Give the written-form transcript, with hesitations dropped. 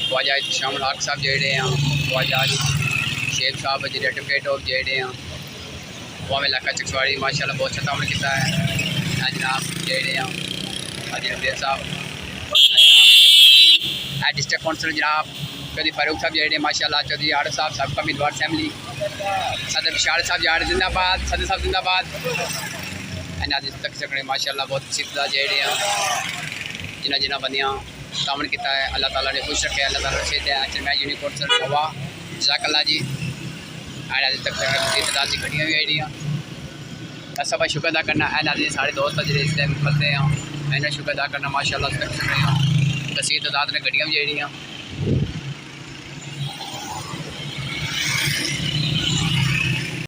ख्वाजा शामिल हक साहब जेड़े हैं, ख्वाजा शेख साहब जी एडवोकेट ऑफ जेड़े हैं वो इलाका चकसवाड़ी माशाल्लाह बहुत अच्छा अमल किया है जनाब जेड़े हैं अजीर साहब डिस्ट्रिक्ट कौंसल जनाब चौधरी फारूक साहब जेड़े माशाल्लाह चौधरी आड़ साहब सबका उम्मीदवार असेंबली सदर विशाल साहब जाड़ जिंदाबाद सदर साहब जिंदाबाद तक सकने माशाल्लाह बहुत सिद्धा जेड़े हैं जिन्हें जिन्हें बंदियाँ कामन किया है अल्लाह ताला ने खुश रखे अल्लाह ताला से मैं यूनिक कौंसल हवा जज़ाकल्लाह जी अज तक तादाद की गड्डियाँ भी आई सब शुक्र अदा करना है सारे दोस्त जो इस टाइम फलते हैं इन्हें शुक्र अदा करना माशाल्लाह तक कसीर तादाद ने गड्डियाँ भी आई